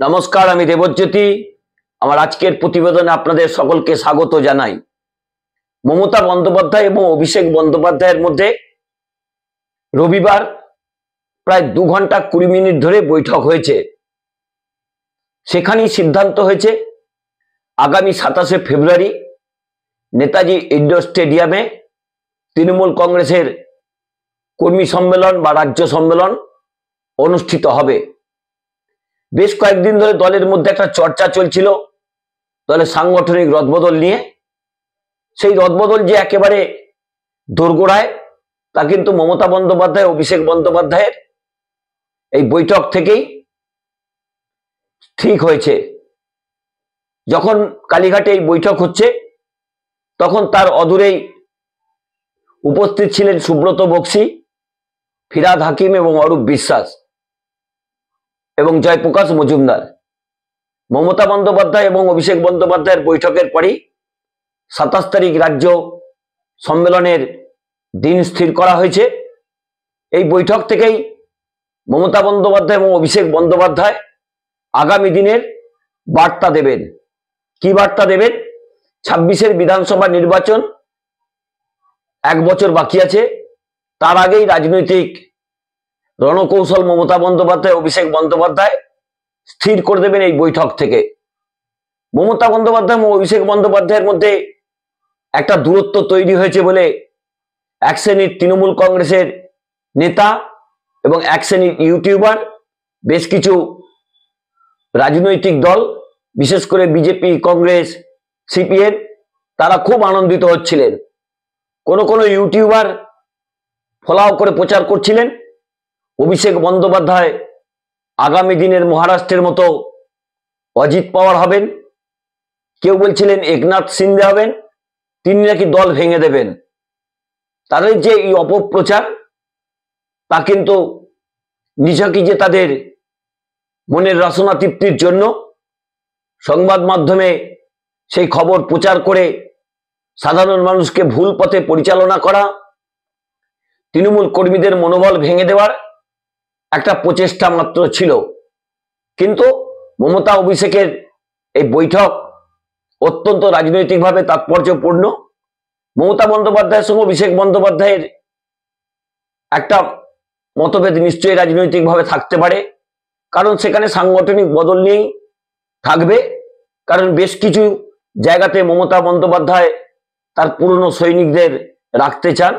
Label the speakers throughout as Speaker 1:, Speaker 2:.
Speaker 1: নমস্কার, আমি দেবজ্যোতি। আমার আজকের প্রতিবেদনে আপনাদের সকলকে স্বাগত জানাই। মমতা বন্দ্যোপাধ্যায় এবং অভিষেক বন্দ্যোপাধ্যায়ের মধ্যে রবিবার প্রায় 2 ঘন্টা 20 মিনিট ধরে বৈঠক হয়েছে। সেখানেই সিদ্ধান্ত হয়েছে আগামী 27শে ফেব্রুয়ারি নেতাজি ইন্ডোর স্টেডিয়ামে তৃণমূল কংগ্রেসের কর্মী সম্মেলন বা রাজ্য সম্মেলন অনুষ্ঠিত হবে। বেশ কয়েকদিন ধরে দলের মধ্যে একটা চর্চা চলছিল দলের সাংগঠনিক রদবদল নিয়ে। সেই রদবদল যে একেবারে দোরগোড়ায় তা কিন্তু মমতা বন্দ্যোপাধ্যায় অভিষেক বন্দ্যোপাধ্যায়ের এই বৈঠক থেকেই ঠিক হয়েছে। যখন কালীঘাটে এই বৈঠক হচ্ছে তখন তার অদূরেই উপস্থিত ছিলেন সুব্রত বক্সী, ফিরহাদ হাকিম এবং অরূপ বিশ্বাস এবং জয়প্রকাশ মজুমদার। মমতা বন্দ্যোপাধ্যায় এবং অভিষেক বন্দ্যোপাধ্যায়ের বৈঠকের পরই 27 তারিখ রাজ্য সম্মেলনের দিন স্থির করা হয়েছে। এই বৈঠক থেকেই মমতা বন্দ্যোপাধ্যায় এবং অভিষেক বন্দ্যোপাধ্যায় আগামী দিনের বার্তা দেবেন। কি বার্তা দেবেন? 26-এর বিধানসভা নির্বাচন 1 বছর বাকি আছে। তার আগেই রাজনৈতিক রণকৌশল মমতা বন্দ্যোপাধ্যায় অভিষেক বন্দ্যোপাধ্যায় স্থির করে দেবেন এই বৈঠক থেকে। মমতা বন্দ্যোপাধ্যায় এবং অভিষেক বন্দ্যোপাধ্যায়ের মধ্যে একটা দূরত্ব তৈরি হয়েছে বলে এক শ্রেণীর তৃণমূল কংগ্রেসের নেতা এবং এক শ্রেণীর ইউটিউবার, বেশ কিছু রাজনৈতিক দল, বিশেষ করে বিজেপি, কংগ্রেস, সিপিএম, তারা খুব আনন্দিত হচ্ছিলেন। কোনো ইউটিউবার ফলাও করে প্রচার করছিলেন অভিষেক বন্দ্যোপাধ্যায় আগামী দিনের মহারাষ্ট্রের মতো অজিত পাওয়ার হবেন। কেউ বলছিলেন একনাথ সিন্ধে হবেন, তিনি নাকি দল ভেঙে দেবেন। তাদের যে এই অপপ্রচার তা কিন্তু নিছকই যে তাদের মনের রসনা তৃপ্তির জন্য সংবাদ মাধ্যমে সেই খবর প্রচার করে সাধারণ মানুষকে ভুল পথে পরিচালনা করা, তৃণমূল কর্মীদের মনোবল ভেঙে দেওয়ার একটা প্রচেষ্টা মাত্র ছিল। কিন্তু মমতা অভিষেকের এই বৈঠক অত্যন্ত রাজনৈতিকভাবে তাৎপর্যপূর্ণ। মমতা বন্দ্যোপাধ্যায়ের সঙ্গে অভিষেক বন্দ্যোপাধ্যায়ের একটা মতভেদ নিশ্চয়ই রাজনৈতিকভাবে থাকতে পারে, কারণ সেখানে সাংগঠনিক বদল নিয়েই থাকবে। কারণ বেশ কিছু জায়গাতে মমতা বন্দ্যোপাধ্যায় তার পুরনো সৈনিকদের রাখতে চান,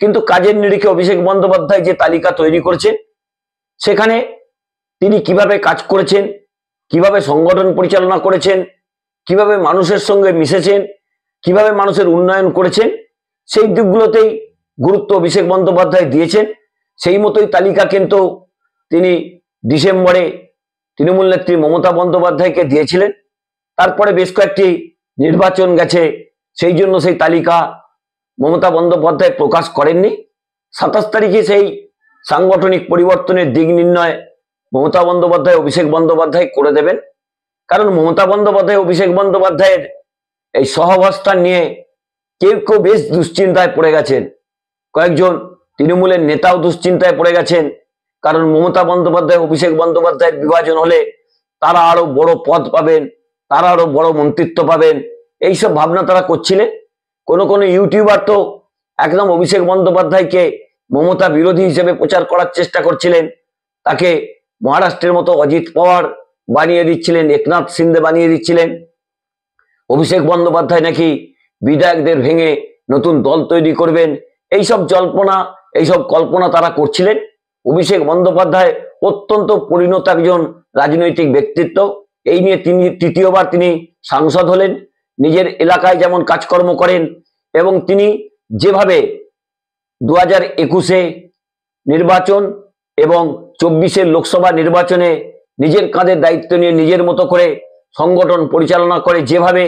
Speaker 1: কিন্তু কাজের নিরিখে অভিষেক বন্দ্যোপাধ্যায় যে তালিকা তৈরি করেছেন সেখানে তিনি কিভাবে কাজ করেছেন, কিভাবে সংগঠন পরিচালনা করেছেন, কিভাবে মানুষের সঙ্গে মিশেছেন, কিভাবে মানুষের উন্নয়ন করেছেন, সেই দিকগুলোতেই গুরুত্ব অভিষেক বন্দ্যোপাধ্যায় দিয়েছেন। সেই মতোই তালিকা কিন্তু তিনি ডিসেম্বরে তৃণমূল নেত্রী মমতা বন্দ্যোপাধ্যায়কে দিয়েছিলেন। তারপরে বেশ কয়েকটি নির্বাচন গেছে, সেই জন্য সেই তালিকা মমতা বন্দ্যোপাধ্যায় প্রকাশ করেননি। 27 তারিখে সেই সাংগঠনিক পরিবর্তনের দিক নির্ণয় মমতা বন্দ্যোপাধ্যায় অভিষেক বন্দ্যোপাধ্যায় করে দেবেন। কারণ মমতা বন্দ্যোপাধ্যায় অভিষেক বন্দ্যোপাধ্যায়ের এই সহাবস্থান নিয়ে কেউ কেউ বেশ দুশ্চিন্তায় পড়ে গেছেন। কয়েকজন তৃণমূলের নেতাও দুশ্চিন্তায় পড়ে গেছেন, কারণ মমতা বন্দ্যোপাধ্যায় অভিষেক বন্দ্যোপাধ্যায়ের বিভাজন হলে তারা আরো বড় পদ পাবেন, তারা আরো বড় মন্ত্রিত্ব পাবেন, এইসব ভাবনা তারা করছিলেন। কোনো ইউটিউবার তো একদম অভিষেক বন্দ্যোপাধ্যায়কে মমতা বিরোধী হিসেবে প্রচার করার চেষ্টা করছিলেন, তাকে মহারাষ্ট্রের মতো অজিত পাওয়ার বানিয়ে দিচ্ছিলেন, একনাথ সিন্ধে বানিয়ে দিচ্ছিলেন। অভিষেক বন্দ্যোপাধ্যায় নাকি বিধায়কদের ভেঙে নতুন দল তৈরি করবেন, এইসব জল্পনা, এইসব কল্পনা তারা করছিলেন। অভিষেক বন্দ্যোপাধ্যায় অত্যন্ত পরিণত একজন রাজনৈতিক ব্যক্তিত্ব। এই নিয়ে তিনি তৃতীয়বার তিনি সাংসদ হলেন। নিজের এলাকায় যেমন কাজকর্ম করেন এবং তিনি যেভাবে 2021-এ নির্বাচন এবং 24-এর লোকসভা নির্বাচনে নিজের কাঁধে দায়িত্ব নিয়ে নিজের মতো করে সংগঠন পরিচালনা করে যেভাবে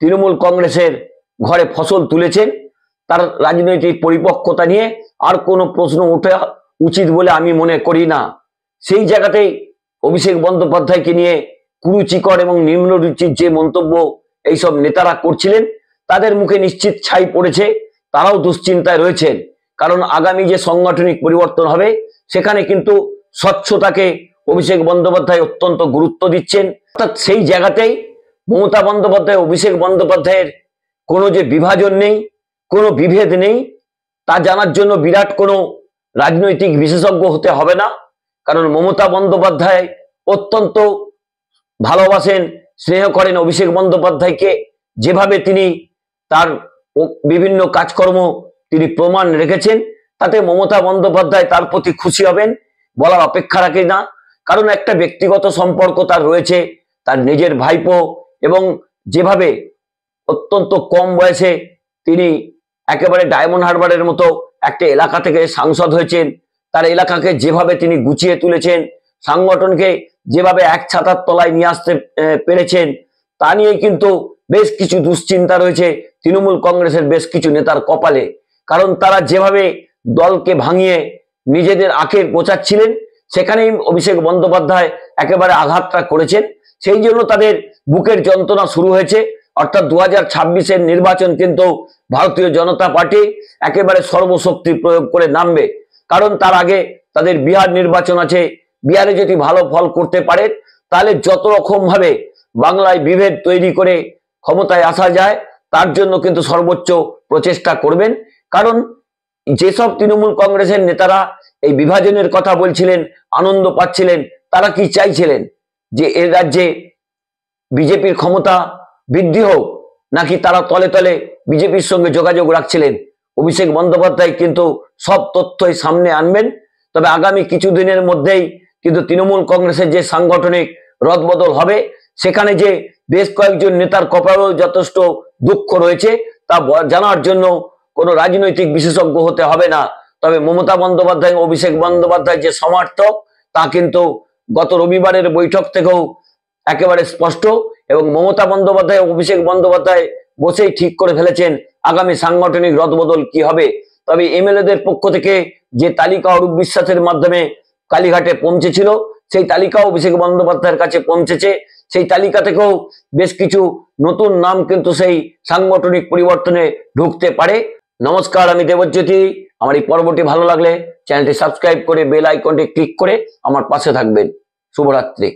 Speaker 1: তৃণমূল কংগ্রেসের ঘরে ফসল তুলেছেন, তার রাজনৈতিক পরিপক্কতা নিয়ে আর কোনো প্রশ্ন ওঠা উচিত বলে আমি মনে করি না। সেই জায়গাতেই অভিষেক বন্দ্যোপাধ্যায়কে নিয়ে কুরুচিকর এবং নিম্নরুচির যে মন্তব্য এইসব নেতারা করছিলেন তাদের মুখে নিশ্চিত ছাই পড়েছে, তারাও দুশ্চিন্তায় রয়েছেন। কারণ আগামী যে সাংগঠনিক পরিবর্তন হবে সেখানে কিন্তু স্বচ্ছতাকে অভিষেক বন্দ্যোপাধ্যায় অত্যন্ত গুরুত্ব দিচ্ছেন। অর্থাৎ সেই জায়গাতেই মমতা বন্দ্যোপাধ্যায় অভিষেক বন্দ্যোপাধ্যায়ের কোনো যে বিভাজন নেই, কোনো বিভেদ নেই, তা জানার জন্য বিরাট কোনো রাজনৈতিক বিশেষজ্ঞ হতে হবে না। কারণ মমতা বন্দ্যোপাধ্যায় অত্যন্ত ভালোবাসেন, স্নেহ করেন অভিষেক বন্দ্যোপাধ্যায়কে। যেভাবে তিনি তার বিভিন্ন কাজকর্ম তিনি প্রমাণ রেখেছেন, তাতে মমতা বন্দ্যোপাধ্যায় তার প্রতি খুশি হবেন, বলার অপেক্ষা রাখে না। কারণ একটা ব্যক্তিগত সম্পর্ক তার রয়েছে, তার নিজের ভাইপো, এবং যেভাবে অত্যন্ত কম বয়সে তিনি একেবারে ডায়মন্ড হারবারের মতো একটা এলাকা থেকে সাংসদ হয়েছেন, তার এলাকাকে যেভাবে তিনি গুছিয়ে তুলেছেন, সংগঠনকে যেভাবে এক ছাতার তলায় নিয়ে আসতে পেরেছেন, তা নিয়ে কিন্তু বেশ কিছু দুশ্চিন্তা রয়েছে তৃণমূল কংগ্রেসের বেশ কিছু নেতার কপালে। কারণ তারা যেভাবে দলকে ভাঙিয়ে নিজেদের আখের গোছাচ্ছিলেন, সেখানেই অভিষেক বন্দ্যোপাধ্যায় একেবারে আঘাতটা করেছেন। সেই জন্য তাদের বুকের যন্ত্রণা শুরু হয়েছে। অর্থাৎ 2026-এর নির্বাচন কিন্তু ভারতীয় জনতা পার্টি একেবারে সর্বশক্তি প্রয়োগ করে নামবে। কারণ তার আগে তাদের বিহার নির্বাচন আছে। বিহারে যদি ভালো ফল করতে পারে, তাহলে যত রকম ভাবে বাংলায় বিভেদ তৈরি করে ক্ষমতায় আসা যায়, তার জন্য কিন্তু সর্বোচ্চ প্রচেষ্টা করবেন। কারণ যেসব তৃণমূল কংগ্রেসের নেতারা এই বিভাজনের কথা বলছিলেন, আনন্দ পাচ্ছিলেন, তারা কি চাইছিলেন? যে এর রাজ্যে বিজেপির ক্ষমতা বৃদ্ধি হোক, নাকি তারা তলে তলে বিজেপির সঙ্গে যোগাযোগ রাখছিলেন? অভিষেক বন্দ্যোপাধ্যায় কিন্তু সব তথ্যই সামনে আনবেন। তবে আগামী কিছুদিনের মধ্যেই কিন্তু তৃণমূল কংগ্রেসের যে সাংগঠনিক রদবদল হবে, সেখানে যে বেশ কয়েকজন নেতার কপালেও যথেষ্ট দুঃখ রয়েছে, তা জানার জন্য কোনো রাজনৈতিক বিশেষজ্ঞ হতে হবে না। তবে মমতা বন্দ্যোপাধ্যায় অভিষেক বন্দ্যোপাধ্যায় যে সমর্থক, তা কিন্তু গত রবিবারের বৈঠক থেকেও একেবারে স্পষ্ট। এবং মমতা বন্দ্যোপাধ্যায় অভিষেক বন্দ্যোপাধ্যায় বসেই ঠিক করে ফেলেছেন আগামী সাংগঠনিক রদবদল কি হবে। তবে এমএলএদের পক্ষ থেকে যে তালিকা অরূপ বিশ্বাসের মাধ্যমে কালীঘাটে পৌঁছেছিল, সেই তালিকাও অভিষেক বন্দ্যোপাধ্যায়ের কাছে পৌঁছেছে। সেই তালিকা থেকেও বেশ কিছু নতুন নাম কিন্তু সেই সাংগঠনিক পরিবর্তনে ঢুকতে পারে। নমস্কার, আমি দেবজ্যোতি। আমার এই পর্বটি ভালো লাগলে চ্যানেলটি সাবস্ক্রাইব করে বেল আইকনটি ক্লিক করে আমার পাশে থাকবেন। শুভরাত্রি।